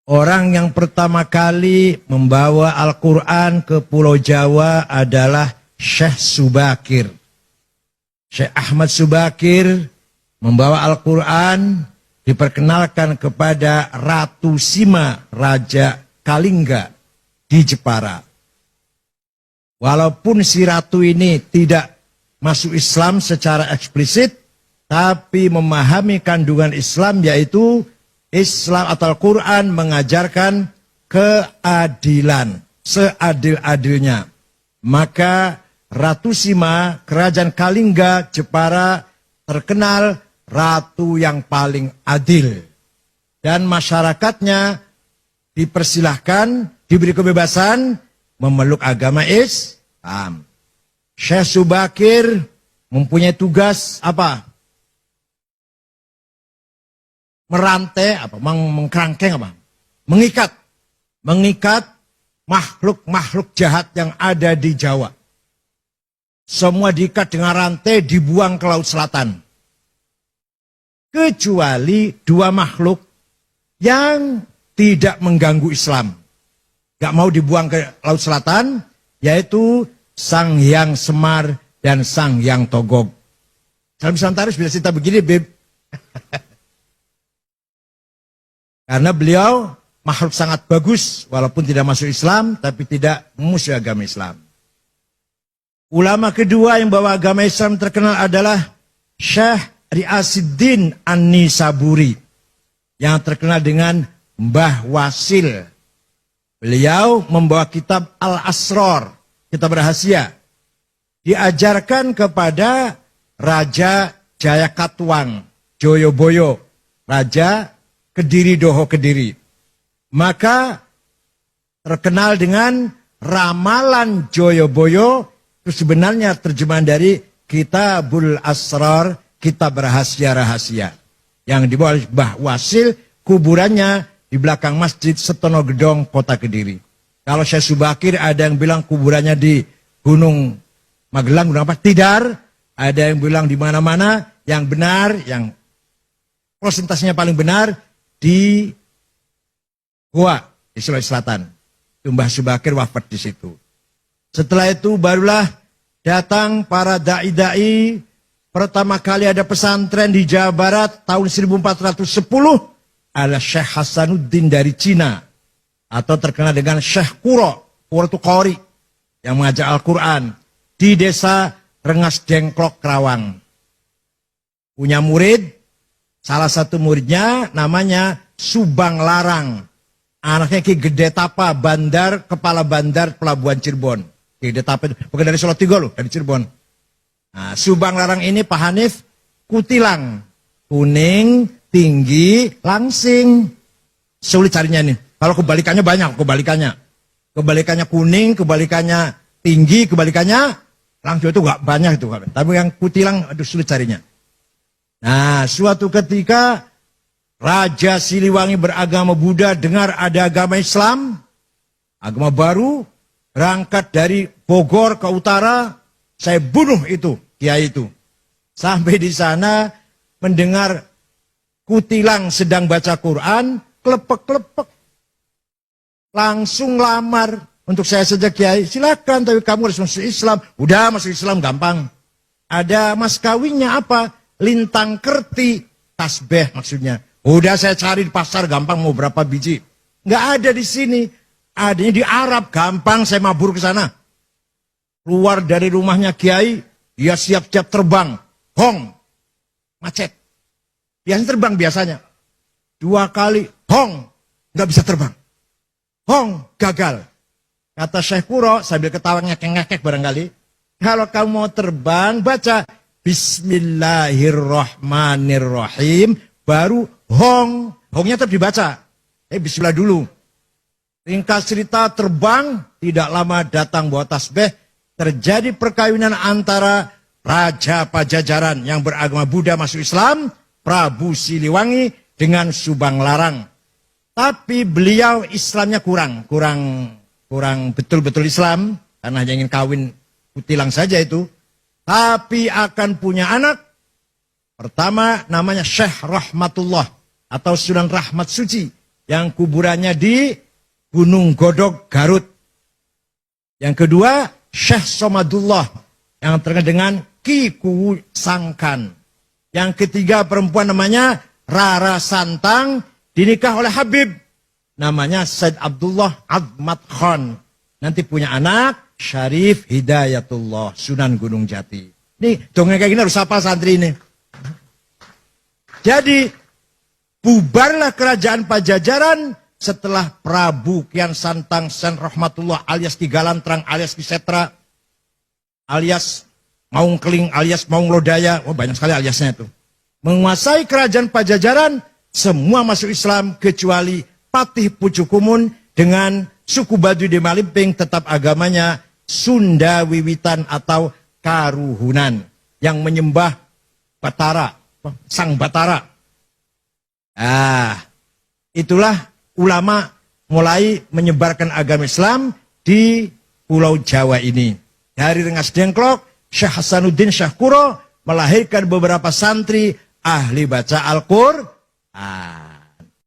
Orang yang pertama kali membawa Al-Quran ke Pulau Jawa adalah Syekh Subakir. Syekh Ahmad Subakir membawa Al-Quran diperkenalkan kepada Ratu Sima, Raja Kalingga di Jepara. Walaupun si ratu ini tidak masuk Islam secara eksplisit, tapi memahami kandungan Islam, yaitu Islam atau Al-Quran mengajarkan keadilan, seadil-adilnya. Maka Ratu Sima, Kerajaan Kalingga, Jepara, terkenal ratu yang paling adil. Dan masyarakatnya dipersilahkan, diberi kebebasan memeluk agama Islam. Syekh Subakir mempunyai tugas apa? Merantai, apa? Mengkerangkeng apa? Mengikat makhluk-makhluk jahat yang ada di Jawa. Semua diikat dengan rantai, dibuang ke Laut Selatan. Kecuali dua makhluk yang tidak mengganggu Islam. Gak mau dibuang ke Laut Selatan, yaitu Sang Hyang Semar dan Sang Hyang Togog. Dalam Nusantara bisa cerita begini, Beb. Karena beliau makhluk sangat bagus, walaupun tidak masuk Islam, tapi tidak memusuhi agama Islam. Ulama kedua yang bawa agama Islam terkenal adalah Syekh Riasiddin An-Nisaburi, yang terkenal dengan Mbah Wasil. Beliau membawa kitab Al-Asrar, kitab rahasia. Diajarkan kepada Raja Jayakatwang, Joyoboyo, Raja Kediri Doho Kediri. Maka terkenal dengan ramalan Joyoboyo, itu sebenarnya terjemahan dari Kitabul Asrar, kitab rahasia-rahasia. Yang dibawa oleh Mbah Wasil, kuburannya di belakang Masjid Setono Gedong, Kota Kediri. Kalau Syekh Subakir ada yang bilang kuburannya di Gunung Magelang, Gunung apa? Tidar. Ada yang bilang di mana-mana. Yang benar, yang prosentasenya paling benar di Goa, di Sulawesi Selatan. Mbah Subakir wafat di situ. Setelah itu barulah datang para dai-dai. Pertama kali ada pesantren di Jawa Barat tahun 1410. Adalah Syekh Hasanuddin dari Cina, atau terkenal dengan Syekh Kuro. Kuro itu Qori, yang mengajar Al-Quran di desa Rengas Dengklok, Kerawang. Punya murid, salah satu muridnya namanya Subang Larang. Anaknya Ki Gede Tapa, kepala bandar pelabuhan Cirebon. Ki Gede Tapa itu bukan dari Solo Tigo loh, dari Cirebon. Nah, Subang Larang ini Pak Hanif kutilang, kuning, tinggi, langsing. Sulit carinya nih. Kalau kebalikannya banyak, kebalikannya. Kebalikannya kuning, kebalikannya tinggi, kebalikannya langsing, itu gak banyak itu. Tapi yang kutilang, aduh sulit carinya. Nah, suatu ketika Raja Siliwangi beragama Buddha dengar ada agama Islam, agama baru, berangkat dari Bogor ke utara, saya bunuh itu, kiai itu. Sampai di sana mendengar kutilang sedang baca Quran, klepek-klepek. Langsung lamar. Untuk saya saja kiai, silakan, tapi kamu harus masuk Islam. Udah masuk Islam gampang. Ada mas kawinnya apa? Lintang kerti, tasbih maksudnya. Udah saya cari di pasar gampang, mau berapa biji. Nggak ada di sini. Adanya di Arab, gampang saya mabur ke sana. Keluar dari rumahnya kiai, dia siap-siap terbang. Hong, macet. Biasanya terbang biasanya. 2 kali, hong, nggak bisa terbang. Hong, gagal. Kata Syekh Kuro sambil ketawa ngekek-ngekek barangkali. Kalau kamu mau terbang, baca Bismillahirrahmanirrahim. Baru hong. Hongnya tetap dibaca. Bismillah dulu. Ringkas cerita, terbang. Tidak lama datang bawa tasbih. Terjadi perkawinan antara Raja Pajajaran yang beragama Buddha masuk Islam, Prabu Siliwangi dengan Subang Larang. Tapi beliau Islamnya kurang betul-betul Islam, karena hanya ingin kawin kutilang saja itu. Tapi akan punya anak. Pertama namanya Syekh Rahmatullah atau Sunan Rahmat Suci, yang kuburannya di Gunung Godog, Garut. Yang kedua, Syekh Somadullah yang terkenal dengan Ki Kuwu Sangkan. Yang ketiga, perempuan namanya Rara Santang, dinikah oleh Habib namanya Said Abdullah Admat Khan. Nanti punya anak Syarif Hidayatullah, Sunan Gunung Jati. Nih, dongeng kayak gini harus apa santri ini? Jadi, bubarlah kerajaan Pajajaran setelah Prabu Kian Santang Sen Rahmatullah alias Ki Galantrang alias Ki Setra alias Maung Keling alias Maung Lodaya. Oh, banyak sekali aliasnya itu. Menguasai kerajaan Pajajaran, semua masuk Islam kecuali Patih Pucukumun dengan suku Baduy di Malimping tetap agamanya Sunda Wiwitan atau Karuhunan yang menyembah Batara, Sang Batara. Itulah ulama mulai menyebarkan agama Islam di Pulau Jawa ini. Dari Rengas Dengklok, Syekh Hasanuddin Syahkuro melahirkan beberapa santri ahli baca Al-Qur'an.